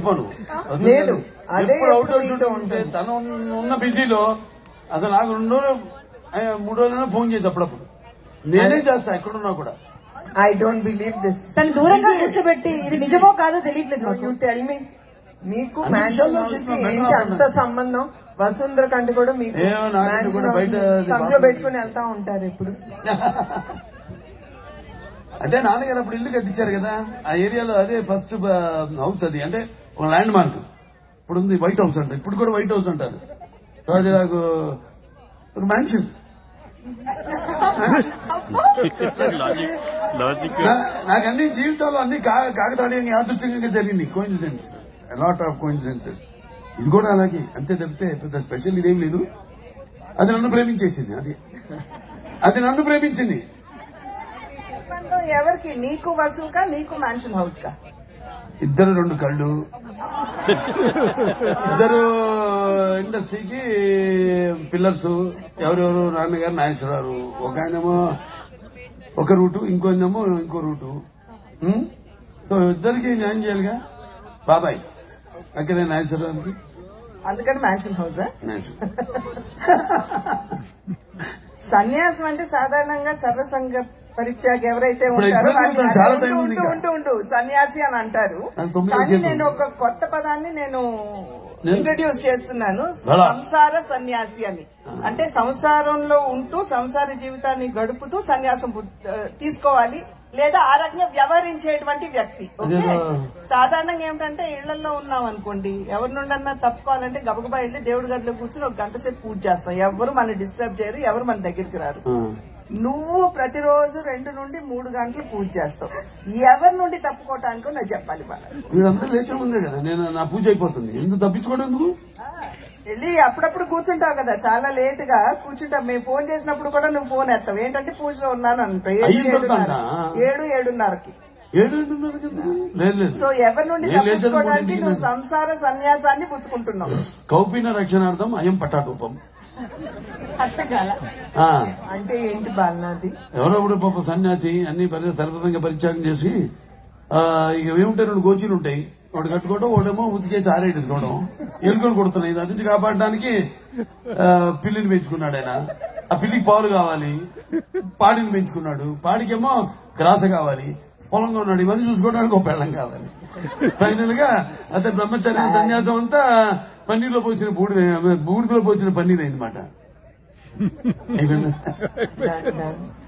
చెప్పను. లేదు ఎప్పుడు అవుట్ ఉంటే తను ఉన్న బిజీలో అసలు నాకు 3 రోజులైనా ఫోన్ చేసి అప్పుడప్పుడు నేనే చేస్తా ఎక్కడున్నా కూడా. I don't believe this. తను దూరంగా కూర్చోబెట్టి ఇది నిజమో కాదో తెలియట్లేదు. యూ టెల్ మీ, మీకు మ్యాన్షన్ హౌస్ కి ఏంటి అంత సంబంధం? వసుంధర కంటే కూడా మీకు సంఖ్యలో పెట్టుకుని వెళ్తా ఉంటారు ఇప్పుడు. అంటే నాన్నగారు అప్పుడు ఇల్లు కట్టించారు కదా ఆ ఏరియాలో, అదే ఫస్ట్ హౌస్ అది. అంటే ఒక ల్యాండ్ మార్క్. ఇప్పుడు ఉంది వైట్ హౌస్ అంటారు, ఇప్పుడు కూడా వైట్ హౌస్ అంటారు. అది నాకు ఒక మ్యాన్షన్. నాకు అన్ని జీవితంలో అన్ని కాకతాళీయంగా యాదృచ్ఛికంగా జరిగింది. Coincidence, lot of coincidences. ఇది కూడా అలాగే, అంతే తప్పితే పెద్ద స్పెషల్ ఇదేం లేదు. అది నన్ను ప్రేమించేసింది, అది నన్ను ప్రేమించింది. ఎవరికి? నీకు వసూలుగా, నీకు మ్యాన్షన్ హౌస్ కా? ఇద్దరు 2 కళ్ళు, ఇద్దరు ఇండస్ట్రీకి పిల్లర్స్. ఎవరెవరు? నాన్నగారు నాగేశ్వరరావు, ఒక ఆయనేమో ఒక రూటు, ఇంకోనేమో ఇంకో రూటు. సో ఇద్దరికి న్యాయం చేయాలిగా. బాబాయ్ అక్కడే నాగేశ్వరరావుకి, అందుకని మ్యాన్షన్ హౌస్. సన్యాసం అంటే సాధారణంగా సర్వసంగ పరిత్యాగ ఎవరైతే ఉంటారో ఉంటూ సన్యాసి అని అంటారు. కానీ నేను ఒక కొత్త పదాన్ని నేను ఇంట్రడ్యూస్ చేస్తున్నాను, సంసార సన్యాసి అని. అంటే సంసారంలో ఉంటూ సంసార జీవితాన్ని గడుపుతూ సన్యాసం తీసుకోవాలి, లేదా ఆ రకంగా వ్యవహరించేటువంటి వ్యక్తి. ఓకే, సాధారణంగా ఏమిటంటే ఇళ్లలో ఉన్నాం అనుకోండి, ఎవరి నుండన్నా తప్పుకోవాలంటే గబగబా వెళ్ళి దేవుడి గదిలో కూర్చొని 1 గంట సేపు పూజ చేస్తాం. ఎవరు మన డిస్టర్బ్ చేయరు, ఎవరు మన దగ్గరికి రారు. నువ్వు ప్రతిరోజు 2 నుండి 3 గంటలు పూజ చేస్తావు. ఎవరి నుండి తప్పుకోవటానికో నాకు చెప్పాలి. వీళ్ళందరూ లేచే ఉందే కదా, నేను నా పూజ అయిపోతుంది, ఎందుకు తప్పించుకోవడం? ఎందుకు వెళ్ళి అప్పుడప్పుడు కూర్చుంటావు కదా, చాలా లేట్ గా కూర్చుంటావు. మేము ఫోన్ చేసినప్పుడు కూడా నువ్వు ఫోన్ ఎత్తావు. ఏంటంటే పూజలో ఉన్నాను అంటావు. 7:30కి. సో ఎవరి నుండి తప్పించుకోవడానికి నువ్వు సంసార సన్యాసాన్ని పుచ్చుకుంటున్నావు. కౌపీన రక్షణార్థం అయం పటాటోపం. అంటే ఏంటి బాలనాది? ఎవరో కూడా పాప సన్యాసి అన్ని సర్వతంగా పరిత్యాగం చేసి ఇక ఏముంటాయి, 2 గోచీలు ఉంటాయి. ఒకటి కట్టుకోవడం, ఒకటేమో ఉతికేసి ఆరేసుకోవడం. ఎలుకలు కొడుతున్నాయి, దాని నుంచి కాపాడడానికి పిల్లిని పెంచుకున్నాడు ఆయన. ఆ పిల్లికి పాలు కావాలి, పాడిని పెంచుకున్నాడు. పాడికేమో గ్రాస కావాలి, పొలంగా ఉన్నాడు. ఇవన్నీ చూసుకోవడానికి ఒక పెళ్ళం కావాలి. ఫైనల్ గా అతని బ్రహ్మచర్య సన్యాసం అంతా పన్నీర్లో పోసిన బూడిదలో పోసిన పన్నీర్ అయిందన్నమాట.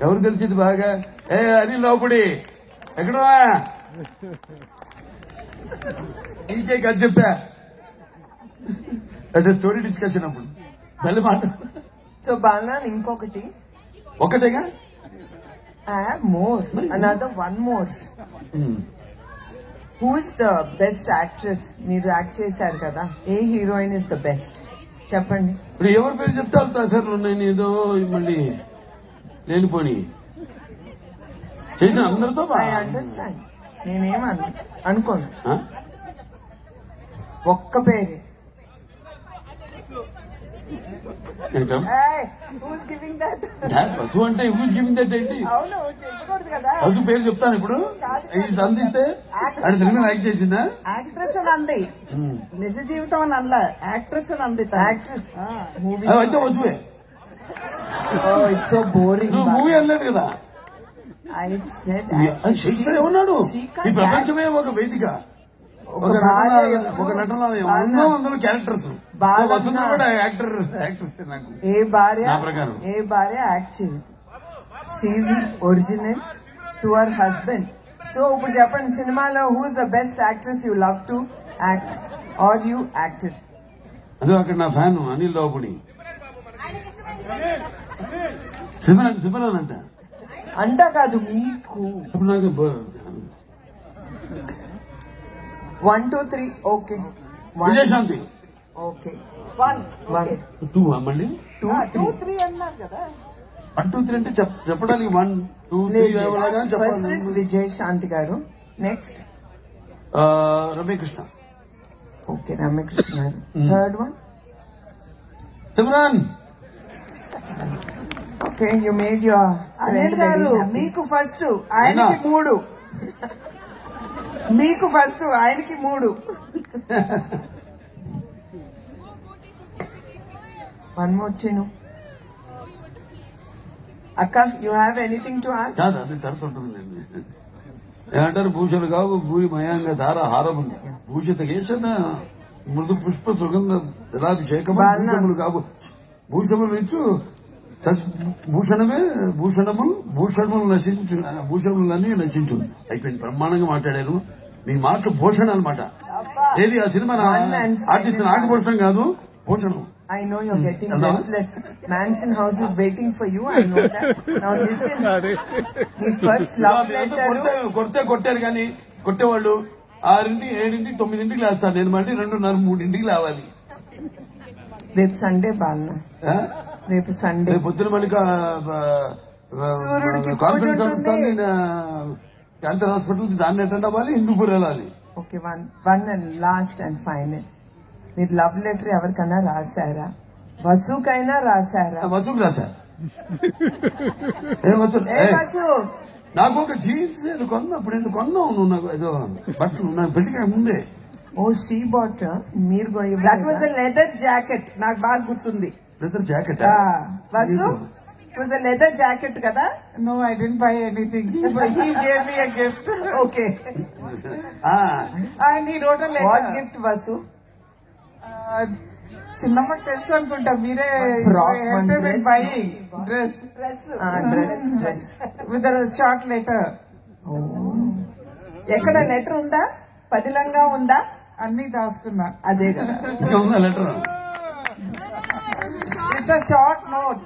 ఎవరు తెలిసింది బాగా? అనిల్ లోపడి ఎక్కడా ఇంకే కదా చెప్పా. అంటే స్టోరీ డిస్కషన్ అప్పుడు మళ్ళీ మాట. సో బాలనా ఇంకొకటి ఒకటేగా, more another 1 more. Who is the best actress? మీరు యాక్ట్ చేశారు కదా, ఏ హీరోయిన్ ఇస్ ద బెస్ట్ చెప్పండి. ఇప్పుడు ఎవరి పేరు చెప్తా సార్? నేను ఏదో మళ్ళీ లేనిపోని చేసిన అందరితో. ఐ అండర్స్టాండ్, నేనేం అనుకోను. ఒక్క పేరు పశు అంటే హూస్ గివింగ్ దట్ ఏంటి? పశు పేరు చెప్తాను ఇప్పుడు. అందిస్తే అది తిరిగి యాక్ట్ చేసిందా? యాక్ట్రెస్ అని అంది, నిజ జీవితం అని అనలా, యాక్ట్రెస్ అని అంది. యాక్ట్రెస్ అయితే పశువే. It's so boring. నువ్వు మూవీ అనలేదు కదా. షేక్స్పియర్ ఏమన్నాడు? ఈ ప్రపంచమే ఒక వేదిక, ఒక నటనాలయం, అందులో క్యారెక్టర్స్. కూడా యాక్టర్స్. నాకు ఏ భార్య యాక్ట్ చేయదు. She original to our husband. So ఇప్పుడు చెప్పండి, సినిమాలో who is the best actress you love to act or you acted? అదే అక్కడ నా ఫ్యాన్ అనిల్ లోపడి. సిమరన్ అంట కాదు మీకు. నాకు 1 2 3 ఓకే. విజయశాంతి ఓకే. 1 2 మళ్ళీ 2 3 అన్నారు కదా. 1 2 3 అంటే చెప్పడానికి 1 2 3 చెప్పాలి. విజయశాంతి గారు. నెక్స్ట్ రమ్యకృష్ణ. ఓకే, రమ్యకృష్ణ గారు. Third one Simran. Okay, you made your Anil గారు. మీకు ఫస్ట్, ఆయనకి 3. మీకు ఫస్ట్, ఆయనకి 3. One more, Chinu. Akka, you have anything to ask? కాదు అది తరత ఉంటుందిలేండి. ఏమంటారు భూషలు కావు భూరి మయాంగ ధార హారములు భూషిత కేశన మృదు పుష్ప సుగంధ జలాభిషేకము భూషములు కావు భూషములు ఇచ్చు భూషణమే భూషణములు నశించు భూషణములన్నీ నశించు అయిపోయింది. బ్రహ్మాండంగా మాట్లాడారు. మీ మాటలు భూషణ అనమాట. ఏది ఆ సినిమా ఆర్టిస్ట్ నాకు భూషణం కాదు Bhushanam. I know you're getting restless. Mansion House is waiting for you. I know that. Now listen. The first love letter. కొట్టారు కానీ కొట్టేవాళ్ళు 6, 7, 9 లేస్తారు. నేను మళ్ళీ 2:30, 3 లేవాలి. రేపు సండే బాలన. రేపు సండే. రేపు పొద్దున మళ్ళీ కాన్ఫరెన్స్ వస్తుంది. క్యాన్సర్ హాస్పిటల్ దాన్ని అటెండ్ అవ్వాలి. హిందూపూర్ వెళ్ళాలి. Okay, one and last and final. మీరు లవ్ లెటర్ ఎవరికైనా రాశారా? వసుకైనా రాశారా? వసుకు రాశారు. నాకు ఒక జీన్స్ కొన్నప్పుడు ఎందుకు కొన్నావు నువ్వు? నాకు ఏదో బట్టలు నాకు పెళ్లిగా ముందే. Oh she bought. మీరు that was a leather jacket. నాకు బాగా గుర్తుంది. Leather jacket Vasu it was a leather jacket కదా? No, I didn't buy anything. But he gave me a gift. Okay. And he wrote a letter. What gift Vasu? చిన్నమ్మకి తెలుసు అనుకుంటా. మీరే buying dress with short letter. ఎక్కడ letter ఉందా? పదిలంగా ఉందా? అన్ని దాచుకున్నా. అదే కదా letter. It's a short note.